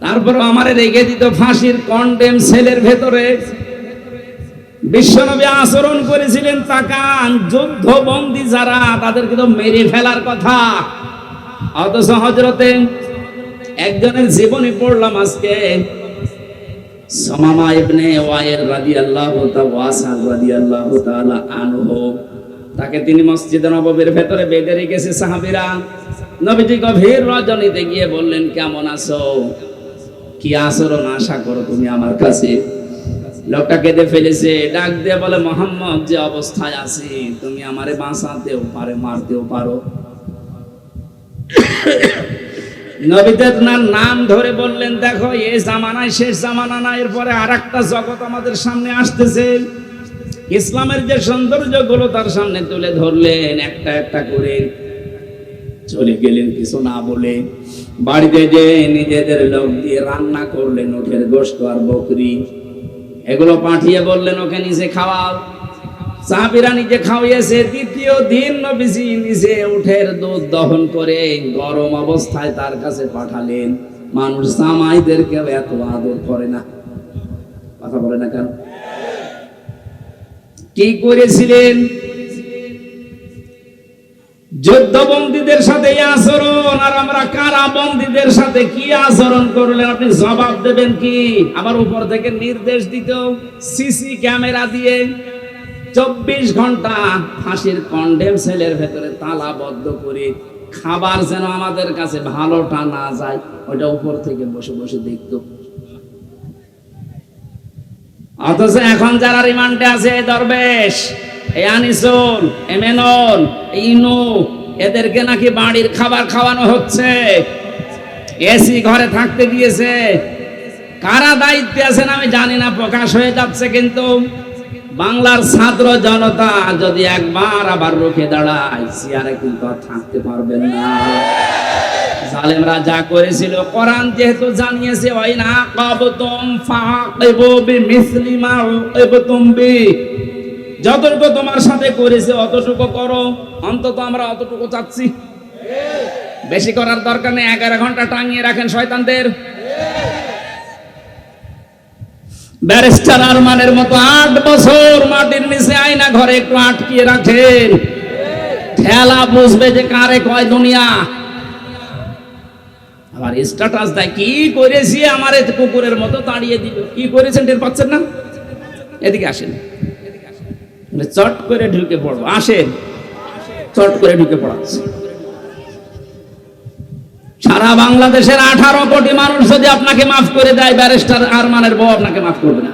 তারপরে আমারে রেখে দিত ফাঁসির কন্ডেম সেলের ভেতরে। বিশ্বনবী আচরণ করেছিলেন তাকান, যুদ্ধবন্দী যারা তাদেরকে তো মেরে ফেলার কথা, অথচ হযরতে একজনের জীবনী পড়লাম আজকে, সামামা ইবনে ওয়াইল রাদিয়াল্লাহু তাআলা আনহু, তাকে তিনি মসজিদে নববীর ভেতরে বেঁধে রেখেছে সাহাবীরা। নবীজি গভীর রজনীতে গিয়ে বললেন, কেমন আছো, কি আচরণ আশা করো তুমি আমার কাছে? লোকটা কেঁদে ফেলেছে, ডাক দিয়ে বলে, মুহাম্মদ যে অবস্থায় আছি, তুমি আমারে বাঁচাতেও পারে, মারতেও পারো। নবী তার নাম ধরে বললেন, দেখো এই জামানায় শেষ জামানা না, এরপরে আরেকটা জগৎ আমাদের সামনে আসতেছে। ইসলামের যে সৌন্দর্য গুলো তার সামনে তুলে ধরলেন, একটা একটা করে চলে গেলেন কিছু না বলে। বাড়িতে যে নিজেদের লোক দিয়ে রান্না করলেন উটের গোশত আর বকরি, এগুলো পাঠিয়ে বললেন ওকে নিজে খাওয়াও। সাহাবীরা নিজে খাওয়িয়েছে। দ্বিতীয় দিন নবীজি নিজে উটের দুধ দহন করে গরম অবস্থায় তার কাছে পাঠালেন। মানুষ জামাইদেরকে এত আদর করে না, কথা বলে না কেন? কি করেছিলেন? যুদ্ধবন্দীদের সাথে আচরণ, আর আমরা কারাবন্দীদের সাথে কি আচরণ করলেন আপনি জবাব দেবেন কি? আবার উপর থেকে নির্দেশ দিত সিসি ক্যামেরা দিয়ে 24 ঘন্টা ফাঁসির কন্ডেম সেলের ভেতরে তালাবদ্ধ করে খাবার যেন আমাদের কাছে ভালোটা না যায়, ওটা উপর থেকে বসে বসে দেখত। অথচ এখন যারা রিমান্ডে আছে, দরবেশ, এই আনিসুল, এমেনন, ইনু, এদেরকে নাকি বাড়ির খাবার খাওয়ানো হচ্ছে, এসি ঘরে থাকতে দিয়েছে। কারা দায়িত্বে আছেন আমি জানি না, প্রকাশ হয়ে যাচ্ছে। কিন্তু বাংলার ছাত্র জনতা যদি একবার আবার রুখে দাঁড়ায়, চেয়ারে কিন্তু আর থাকতে পারবেন না। জালেমরা যা করেছিল, কোরআন যেহেতু জানিয়েছে, ওয়াইনা কাবতুম ফাকিবু বিমিসলি মা উকিবতুম বি, যতটুকু তোমার সাথে করেছে অতটুকু করো। অন্তত আমরা অতটুকু চাচ্ছি, বেশি করার দরকার নেই। 11 ঘন্টা টাঙিয়ে রাখেন শয়তানদের। ব্যারিস্টার আরমানের মতো 8 বছর মাটির নিচে আয়না ঘরে একটু আটকিয়ে রাখেন, ঠেলা বুঝবে যে কারে কয় দুনিয়া। আবার স্ট্যাটাস দেয়, কি করেছি আমার কুকুরের মতো তাড়িয়ে দিল। কি করেছেন টের পাচ্ছেন না? এদিকে আসেন, চট করে ঢুকে পড়বো। আসেন, চট করে ঢুকে পড়াচ্ছে। সারা বাংলাদেশের 18 কোটি মানুষ যদি আপনাকে মাফ করে দেয়, ব্যারিস্টার আরমানের বউ আপনাকে মাফ করবে না।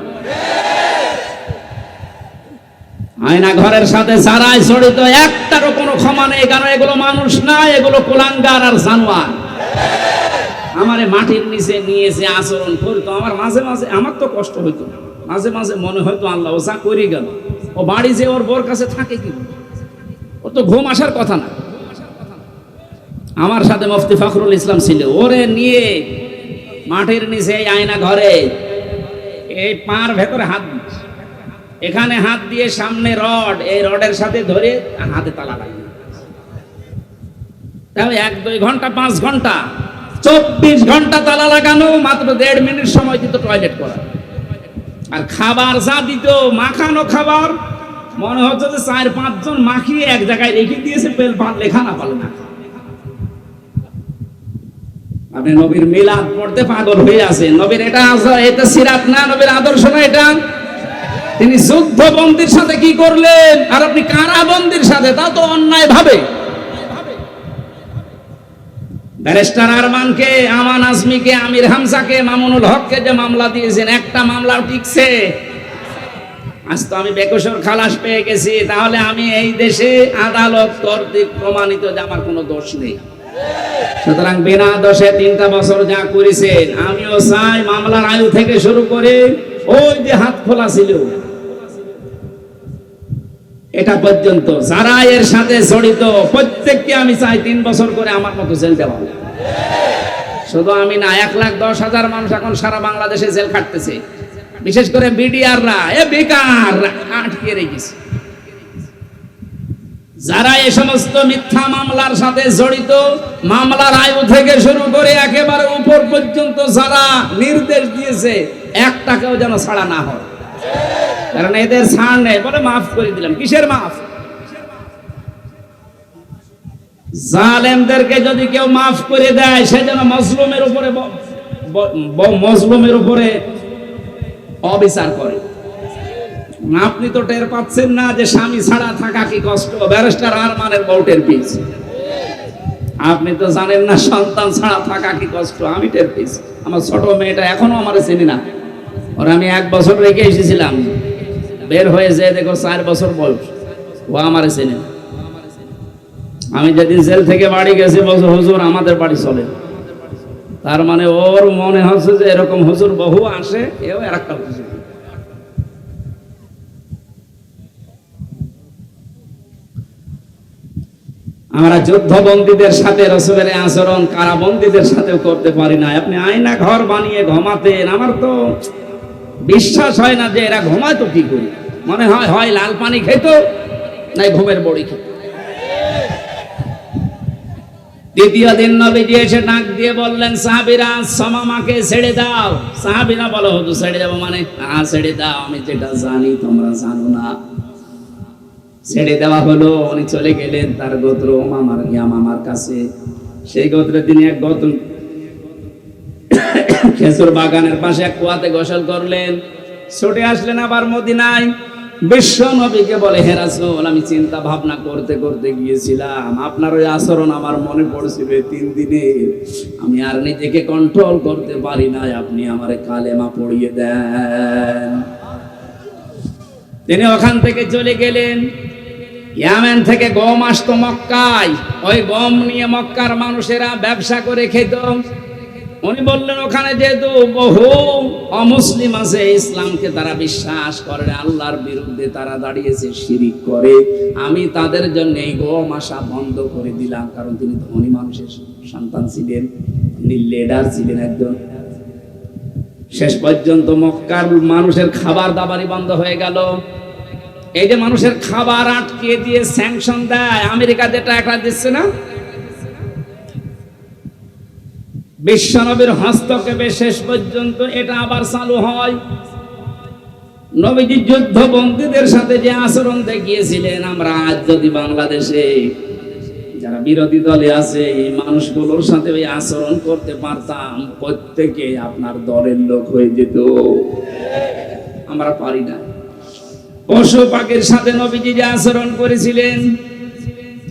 আয়না ঘরের সাথে যারাই জড়িত, একটারও কোনো ক্ষমা নেই, কারণ এগুলো মানুষ না, এগুলো কুলাঙ্গার আর জানোয়ার। আমারে মাটির নিচে নিয়েছে আচরণ করতো, আমার মাঝে মাঝে আমার তো কষ্ট হইতো, মাঝে মাঝে মনে হয়তো আল্লাহ ও যা করে গেল, ও বাড়ি যে ওর বোর কাছে থাকে কি, ও তো ঘুম আসার কথা না। আমার সাথে মুফতি ফখরুল ইসলাম ছিল, ওরে নিয়ে মাটির নিচে আয়না ঘরে এই পার ভেতরে হাত, এখানে হাত দিয়ে সামনে রড, এই রডের সাথে ধরে হাতে তালা লাগিয়ে, তাও 1-2 ঘন্টা 5 ঘন্টা 24 ঘন্টা তালা লাগানো, মাত্র 1.5 মিনিট সময় দিত টয়লেট করা। আর খাবার যা দিত, মাখানো খাবার, মনে হচ্ছে যে 4-5 জন মাখিয়ে এক জায়গায় রেখে দিয়েছে, পেল পারলে খানা পালে না। আপনি নবীর মিলাদ পড়তে পাগল হয়ে আছেন, নবীর এটা সিরাত না, নবীর আদর্শ না এটা। তিনি যুদ্ধবন্দীর সাথে কি করলেন, আর আপনি কারাবন্দীর সাথে, তা তো অন্যায় ভাবে। ব্যারিস্টার আরমানকে, আমান আজমিকে, আমির হামজাকে, মামুনুল হককে যে মামলা দিয়েছেন, একটা মামলাও টিকছে। আজ তো আমি বেকসুর খালাস পেয়ে গেছি, তাহলে আমি এই দেশে আদালত কর্তৃক প্রমাণিত যে আমার কোনো দোষ নেই। সুতরাং বিনা দোষে 3টা বছর যা করেছেন, আমিও চাই মামলার আয়ু থেকে শুরু করে ওই যে হাত খোলা ছিল এটা পর্যন্ত যারা এর সাথে জড়িত, প্রত্যেককে আমি চাই 3 বছর করে আমার মতো জেল দেওয়া। শুধু আমি না, 1,10,000 মানুষ এখন সারা বাংলাদেশে জেল খাটতেছে, বিশেষ করে বিডিআররা, বেকার আটকে রেখেছে। যারা এই সমস্ত মিথ্যা মামলার সাথে জড়িত, মামলার আয়ু থেকে শুরু করে একেবারে উপর পর্যন্ত যারা নির্দেশ দিয়েছে, 1 টাকাও যেন ছাড়া না হয়, কারণ এদের ছাড় নেই। বলে মাফ করে দিলাম, কিসের মাফ? জালেমদেরকে যদি কেউ মাফ করে দেয়, সে যেন মজলুমের উপরে অবিচার করে। আপনি তো টের পাচ্ছেন না যে স্বামী ছাড়া থাকা কি কষ্ট? ব্যারিস্টার আরমানের বউটের পিস। আপনি তো জানেন না সন্তান ছাড়া থাকা কি কষ্ট। আমি টের পেয়েছি, আমার ছোট মেয়েটা এখনো আমার চিনি না, ওর আমি 1 বছর রেখে এসেছিলাম, বের হয়ে যেয়ে দেখো 4 বছর বয়স, ও আমার চেনে। আমি যেদিন জেল থেকে বাড়ি গেছি, বলছো হুজুর আমাদের বাড়ি চলে। তার মানে ওর মনে হচ্ছে যে এরকম হুজুর বহু আসে, এও আর একটা হুজুর। আমরা যুদ্ধবন্দীদের সাথে রাসূলের আচরণ কারাবন্দীদের সাথেও করতে পারি না। আপনি আয়না ঘর বানিয়ে ঘুমাতেন, আমার তো বিশ্বাস হয় না যে এরা ঘুমাতো কি করে। মনে হয় হয় লাল পানি খেত, নাই ঘুমের বড়ি খেত। দ্বিতীয় দিন নবীজি এসে ডাক দিয়ে বললেন, সাহাবীরা সামামাকে ছেড়ে দাও। সাহাবীরা বলো, হুজুর ছেড়ে যাবো মানে? হ্যাঁ ছেড়ে দাও, আমি যেটা জানি তোমরা জানো না। ছেড়ে দেওয়া হলো, উনি চলে গেলেন তার গোত্র মামার কাছে। সেই গোত্রে তিনি এক খেজুর বাগানের পাশে এক কুয়াতে গোসল করলেন, ছুটে আসলেন আবার মদিনায়। বিশ্ব নবীকে বলে, হে রাসূল, আমি চিন্তা ভাবনা করতে করতে গিয়েছিলাম, আপনার ওই আচরণ আমার মনে পড়ছিল 3 দিনে, আমি আর নিজেকে কন্ট্রোল করতে পারি না, আপনি আমারে কালেমা পড়িয়ে দেন। তিনি ওখান থেকে চলে গেলেন। ইয়ামেন থেকে গম আসতো মক্কায়, ওই গম নিয়ে মক্কার মানুষেরা ব্যবসা করে খেত। উনি বললেন ওখানে যেহেতু বহু অমুসলিম আছে, ইসলামকে তারা বিশ্বাস করে না, আল্লাহর বিরুদ্ধে তারা দাঁড়িয়েছে, শিরিক করে, আমি তাদের জন্য এই গম আসা বন্ধ করে দিলাম। কারণ তিনি ধনী মানুষের সন্তান ছিলেন, তিনি লিডার ছিলেন একজন। শেষ পর্যন্ত মক্কার মানুষের খাবার দাবারই বন্ধ হয়ে গেল। এই যে মানুষের খাবার আটকে দিয়ে স্যাংশন দেয়, আমেরিকা যেটা একটা দিচ্ছে না, বিশ্বনবীর হস্তক্ষেপে শেষ পর্যন্ত এটা আবার চালু হয়। নবীজি যুদ্ধবন্দীদের সাথে যে আচরণ দেখিয়েছিলেন, আমরা আজ যদি বাংলাদেশে যারা বিরোধী দলে আছে এই মানুষগুলোর সাথে ওই আচরণ করতে পারতাম, প্রত্যেকে আপনার দলের লোক হয়ে যেত। আমরা পারি না। পশু পাখির সাথে নবীজি যে আচরণ করেছিলেন,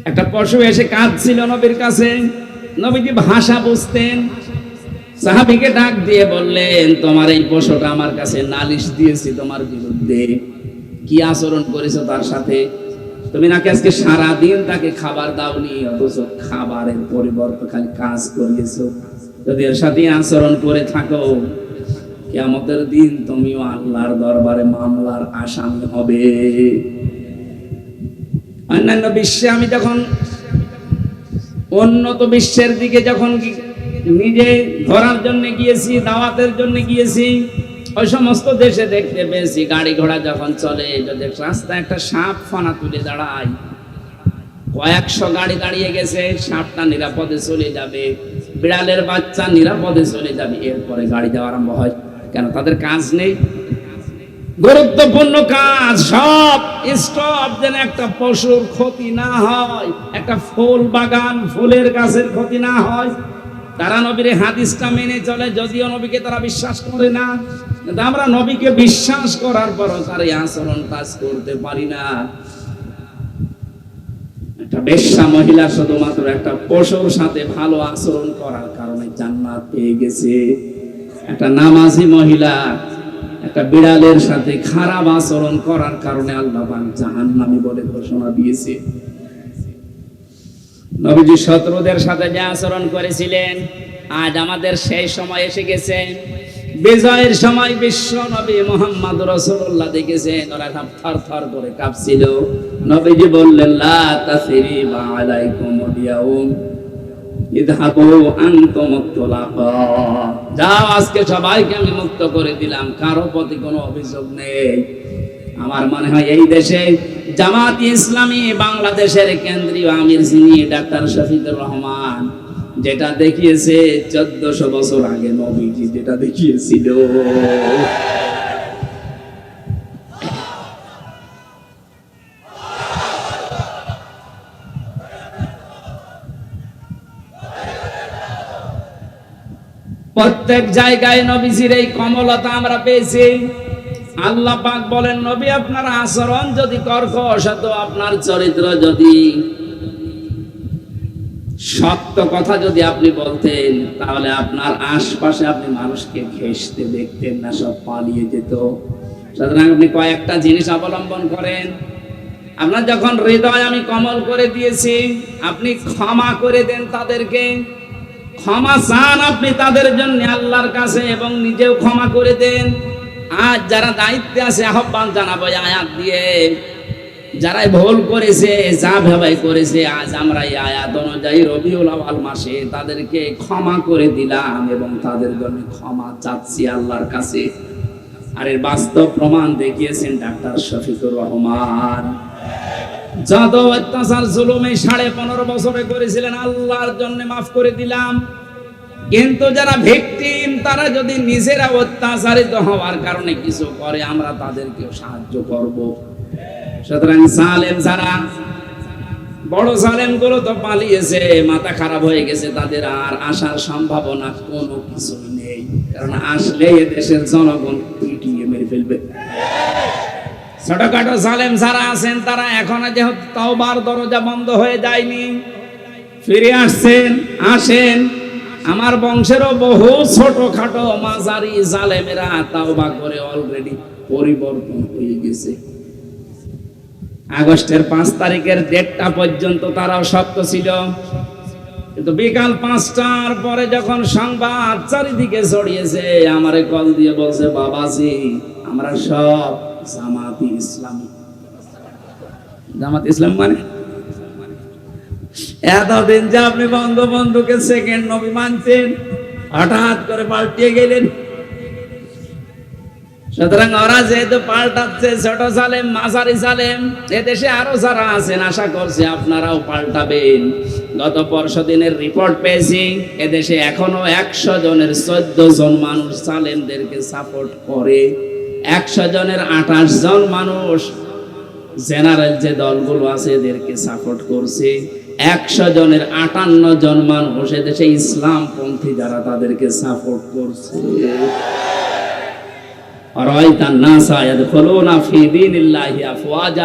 একটা পশু এসে কাঁদছিল নবীর কাছে, নবীজি ভাষা বুঝতেন, সাহাবীকে ডাক দিয়ে বললেন, তোমার এই পশুটা আমার কাছে নালিশ দিয়েছে তোমার বিরুদ্ধে, কি আচরণ করেছো তার সাথে? তুমি নাকি আজকে সারা দিন তাকে খাবার দাওনি, অথচ খাবারের পরিবর্তে খালি কাজ করিয়েছো। যদি এর সাথে আচরণ করে থাকো, কিয়ামতের দিন তুমিও আল্লাহর দরবারে মামলার আসামি হবে। অন্যান্য বিশ্বে আমি যখন উন্নত বিশ্বের দিকে যখন নিজে ঘোরার জন্য গিয়েছি, দাওয়াতের জন্য গিয়েছি, ওই সমস্ত দেশে দেখতে পেয়েছি গাড়ি ঘোড়া যখন চলে, যদি রাস্তায় একটা সাপ ফানা তুলে দাঁড়ায়, কয়েকশো গাড়ি দাঁড়িয়ে গেছে, সাপটা নিরাপদে চলে যাবে, বিড়ালের বাচ্চা নিরাপদে চলে যাবে, এরপরে গাড়ি যাওয়া আরম্ভ হয়। কেন? তাদের কাজ নেই, গুরুত্বপূর্ণ কাজ সব স্টপ, যেন একটা পশুর ক্ষতি না হয়, একটা ফুল বাগান ফুলের গাছের ক্ষতি না হয়। তারা নবীর হাদিসটা মেনে চলে, যদিও নবীকে তারা বিশ্বাস করে না, কিন্তু আমরা নবীকে বিশ্বাস করার পরও তার এই আচরণ কাজ করতে পারি না। একটা বেশ্যা মহিলা শুধুমাত্র একটা পশুর সাথে ভালো আচরণ করার কারণে জান্নাত পেয়ে গেছে। একটা নামাজি মহিলা একটা বিড়ালের সাথে খারাপ আচরণ করার কারণে আল্লাহ পাক জাহান্নামী বলে ঘোষণা দিয়েছে। নবীজি শত্রুদের সাথে যে আচরণ করেছিলেন, আজ আমাদের সেই সময় এসে গেছে। বিজয়ের সময় বিশ্ব নবী মুহাম্মদ রাসূলুল্লাহ দেখেছেন, ওরা থরথর করে কাঁপছিল। নবীজি বললেন, লা তাসরিবা আলাইকুমুল ইয়াউম ইযহাবু আনতুম তুলাকা, যাও আজকে সবাইকে আমি মুক্ত করে দিলাম, কারো প্রতি কোনো অভিযোগ নেই। আমার মনে হয় এই দেশে জামাত ইসলামী বাংলাদেশের কেন্দ্রীয় আমির যিনি ডাক্তার শফিকুর রহমান, যেটা দেখিয়েছে 1400 বছর আগে নবীজি যেটা দেখিয়েছিল, প্রত্যেক জায়গায় নবীজির এই কমলতা আমরা পেয়েছি। আল্লাহ পাক বলেন, নবী আপনার আচরণ যদি কর্কশ হতো, আপনার চরিত্র যদি সত্য কথা যদি আপনি বলতেন, তাহলে আপনার আশপাশে আপনি মানুষকে ঘেঁষতে দেখতেন না, সব পালিয়ে যেত। সুতরাং আপনি কয়েকটা জিনিস অবলম্বন করেন। আপনার যখন হৃদয় আমি কমল করে দিয়েছি, আপনি ক্ষমা করে দেন তাদেরকে, ক্ষমা চান আপনি তাদের জন্য আল্লাহর কাছে, এবং নিজেও ক্ষমা করে দেন। আজ যারা দায়িত্বে আছে আহ্বান জানাবো আয়াত দিয়ে, যারা ভুল করেছে, যা ভেবাই করেছে, আজ আমরা এই আয়াত অনুযায়ী রবিউল আউয়াল মাসে তাদেরকে ক্ষমা করে দিলাম এবং তাদের জন্য ক্ষমা চাচ্ছি আল্লাহর কাছে। আর এর বাস্তব প্রমাণ দেখিয়েছেন ডাক্তার শফিকুর রহমান। যত অত্যাচার জুলুম এই 15.5 বছরে করেছিলেন, আল্লাহর জন্য মাফ করে দিলাম। কিন্তু যারা ভিকটিম, তারা যদি নিজেরা অত্যাচারিত হওয়ার কারণে কিছু করে, আমরা তাদেরকেও সাহায্য করব। সুতরাং জালেম যারা, বড় জালেম গুলো তো পালিয়েছে, মাথা খারাপ হয়ে গেছে, তাদের আর আসার সম্ভাবনা কোনো কিছুই নেই। কারণ আসলে দেশের জনগণ পিটিয়ে মেরে ফেলবে। ছোটখাটো জালেম যারা আছেন, তারা এখন যেহেতু তাওবার দরজা বন্ধ হয়ে যায়নি, ফিরে আসছেন। আসেন, আমার বংশেরও বহু ছোটখাটো মাঝারি জালেমেরা তাওবা করে অলরেডি পরিবর্তন হয়ে গেছে। আগস্টের 5 তারিখের ডেটটা পর্যন্ত তারাও শক্ত ছিল, কিন্তু বিকাল 5টার পরে যখন সংবাদ চারিদিকে ছড়িয়েছে, আমারে কল দিয়ে বলছে, বাবাজি আমরা সব জামাতি ইসলামী। জামাত ইসলাম মানে এতদিন যে আপনি বঙ্গবন্ধুকে সেকেন্ড নবী মানতেন, হঠাৎ করে পাল্টিয়ে গেলেন। সুতরাং ওরা যেহেতু পাল্টাচ্ছে, ছোট সালেম, মাঝারি সালেম, এদেশে আরো যারা আছেন আশা করছি আপনারাও পাল্টাবেন। গত পরশুদিনের রিপোর্ট পেয়েছি, এদেশে এখনো 100 জনের 14 জন মানুষ সালেমদেরকে সাপোর্ট করে। 100 জনের 28 জন মানুষ জেনারেল যে দলগুলো আছে এদেরকে সাপোর্ট করছে। 100 জনের 58 জন মানুষ এদেশে ইসলামপন্থী যারা তাদেরকে সাপোর্ট করছে। আর আইতান নাসা ইয়াদখুলুনা ফি দীনিল্লাহি আফওয়াজা।